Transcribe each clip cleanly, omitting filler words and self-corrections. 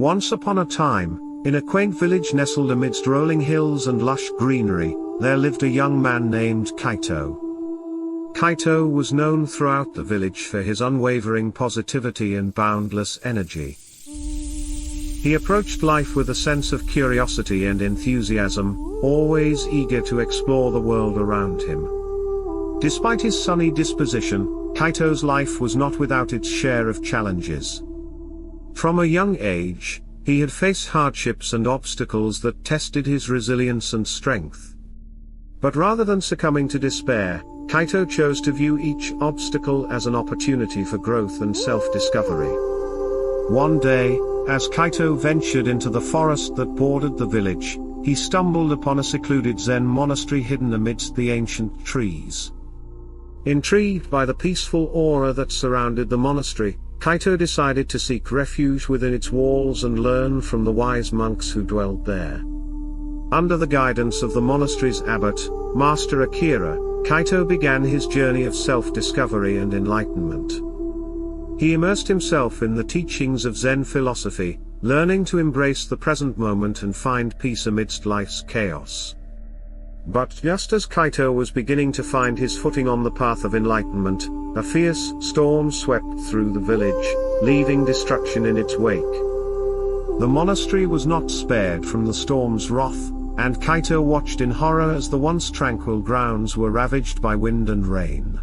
Once upon a time, in a quaint village nestled amidst rolling hills and lush greenery, there lived a young man named Kaito. Kaito was known throughout the village for his unwavering positivity and boundless energy. He approached life with a sense of curiosity and enthusiasm, always eager to explore the world around him. Despite his sunny disposition, Kaito's life was not without its share of challenges. From a young age, he had faced hardships and obstacles that tested his resilience and strength. But rather than succumbing to despair, Kaito chose to view each obstacle as an opportunity for growth and self-discovery. One day, as Kaito ventured into the forest that bordered the village, he stumbled upon a secluded Zen monastery hidden amidst the ancient trees. Intrigued by the peaceful aura that surrounded the monastery, Kaito decided to seek refuge within its walls and learn from the wise monks who dwelled there. Under the guidance of the monastery's abbot, Master Akira, Kaito began his journey of self-discovery and enlightenment. He immersed himself in the teachings of Zen philosophy, learning to embrace the present moment and find peace amidst life's chaos. But just as Kaito was beginning to find his footing on the path of enlightenment, a fierce storm swept through the village, leaving destruction in its wake. The monastery was not spared from the storm's wrath, and Kaito watched in horror as the once tranquil grounds were ravaged by wind and rain.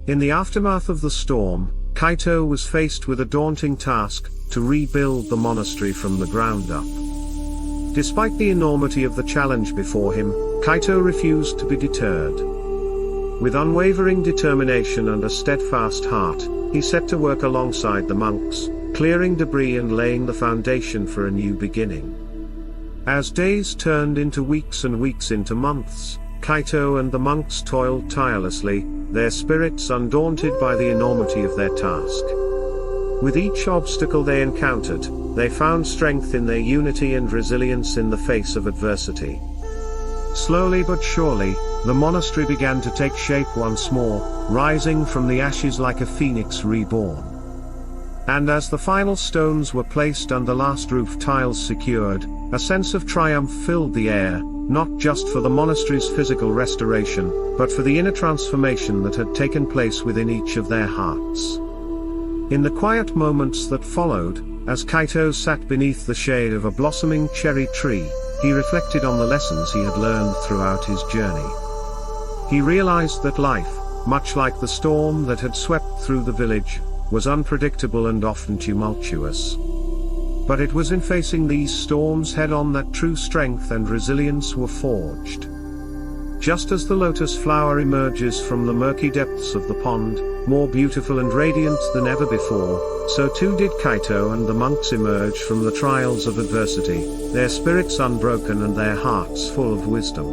In the aftermath of the storm, Kaito was faced with a daunting task: to rebuild the monastery from the ground up. Despite the enormity of the challenge before him, Kaito refused to be deterred. With unwavering determination and a steadfast heart, he set to work alongside the monks, clearing debris and laying the foundation for a new beginning. As days turned into weeks and weeks into months, Kaito and the monks toiled tirelessly, their spirits undaunted by the enormity of their task. With each obstacle they encountered, they found strength in their unity and resilience in the face of adversity. Slowly but surely, the monastery began to take shape once more, rising from the ashes like a phoenix reborn. And as the final stones were placed and the last roof tiles secured, a sense of triumph filled the air, not just for the monastery's physical restoration, but for the inner transformation that had taken place within each of their hearts. In the quiet moments that followed, as Kaito sat beneath the shade of a blossoming cherry tree, he reflected on the lessons he had learned throughout his journey. He realized that life, much like the storm that had swept through the village, was unpredictable and often tumultuous. But it was in facing these storms head-on that true strength and resilience were forged. Just as the lotus flower emerges from the murky depths of the pond, more beautiful and radiant than ever before, so too did Kaito and the monks emerge from the trials of adversity, their spirits unbroken and their hearts full of wisdom.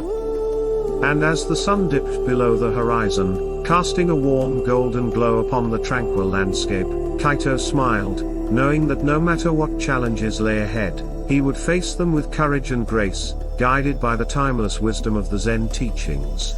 And as the sun dipped below the horizon, casting a warm golden glow upon the tranquil landscape, Kaito smiled, knowing that no matter what challenges lay ahead, he would face them with courage and grace, guided by the timeless wisdom of the Zen teachings.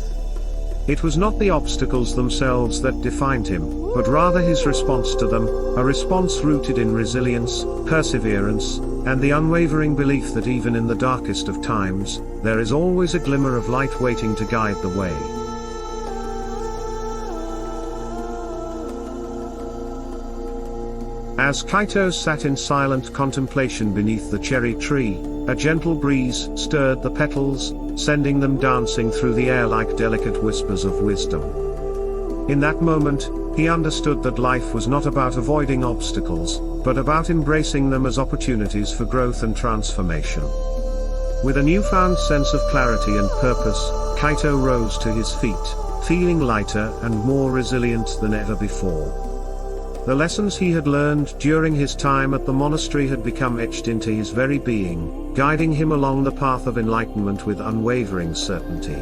It was not the obstacles themselves that defined him, but rather his response to them, a response rooted in resilience, perseverance, and the unwavering belief that even in the darkest of times, there is always a glimmer of light waiting to guide the way. As Kaito sat in silent contemplation beneath the cherry tree, a gentle breeze stirred the petals, sending them dancing through the air like delicate whispers of wisdom. In that moment, he understood that life was not about avoiding obstacles, but about embracing them as opportunities for growth and transformation. With a newfound sense of clarity and purpose, Kaito rose to his feet, feeling lighter and more resilient than ever before. The lessons he had learned during his time at the monastery had become etched into his very being, guiding him along the path of enlightenment with unwavering certainty.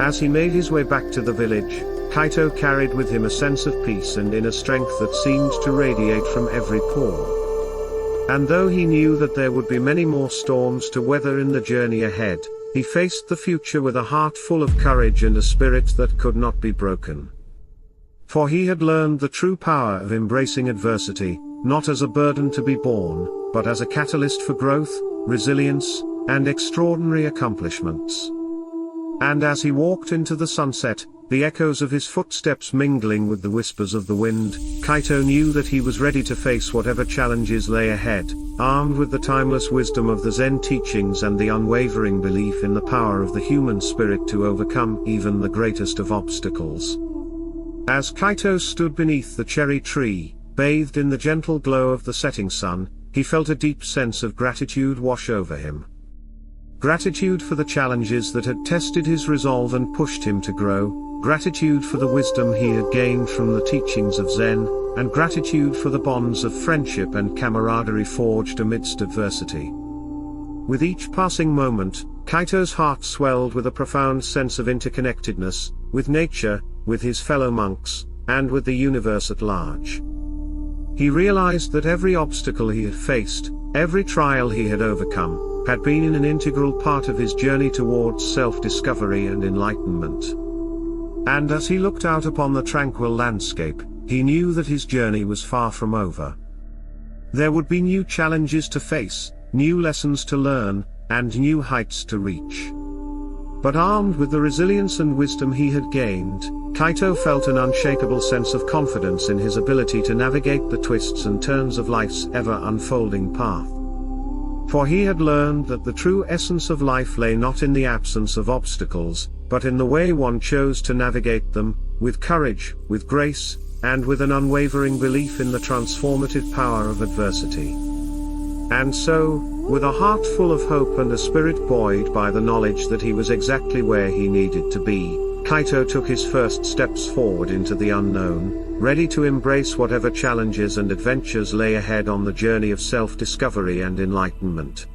As he made his way back to the village, Kaito carried with him a sense of peace and inner strength that seemed to radiate from every pore. And though he knew that there would be many more storms to weather in the journey ahead, he faced the future with a heart full of courage and a spirit that could not be broken. For he had learned the true power of embracing adversity, not as a burden to be borne, but as a catalyst for growth, resilience, and extraordinary accomplishments. And as he walked into the sunset, the echoes of his footsteps mingling with the whispers of the wind, Kaito knew that he was ready to face whatever challenges lay ahead, armed with the timeless wisdom of the Zen teachings and the unwavering belief in the power of the human spirit to overcome even the greatest of obstacles. As Kaito stood beneath the cherry tree, bathed in the gentle glow of the setting sun, he felt a deep sense of gratitude wash over him. Gratitude for the challenges that had tested his resolve and pushed him to grow, gratitude for the wisdom he had gained from the teachings of Zen, and gratitude for the bonds of friendship and camaraderie forged amidst adversity. With each passing moment, Kaito's heart swelled with a profound sense of interconnectedness, with nature, with his fellow monks, and with the universe at large. He realized that every obstacle he had faced, every trial he had overcome, had been an integral part of his journey towards self-discovery and enlightenment. And as he looked out upon the tranquil landscape, he knew that his journey was far from over. There would be new challenges to face, new lessons to learn, and new heights to reach. But armed with the resilience and wisdom he had gained, Kaito felt an unshakable sense of confidence in his ability to navigate the twists and turns of life's ever-unfolding path. For he had learned that the true essence of life lay not in the absence of obstacles, but in the way one chose to navigate them, with courage, with grace, and with an unwavering belief in the transformative power of adversity. And so, with a heart full of hope and a spirit buoyed by the knowledge that he was exactly where he needed to be, Kaito took his first steps forward into the unknown, ready to embrace whatever challenges and adventures lay ahead on the journey of self-discovery and enlightenment.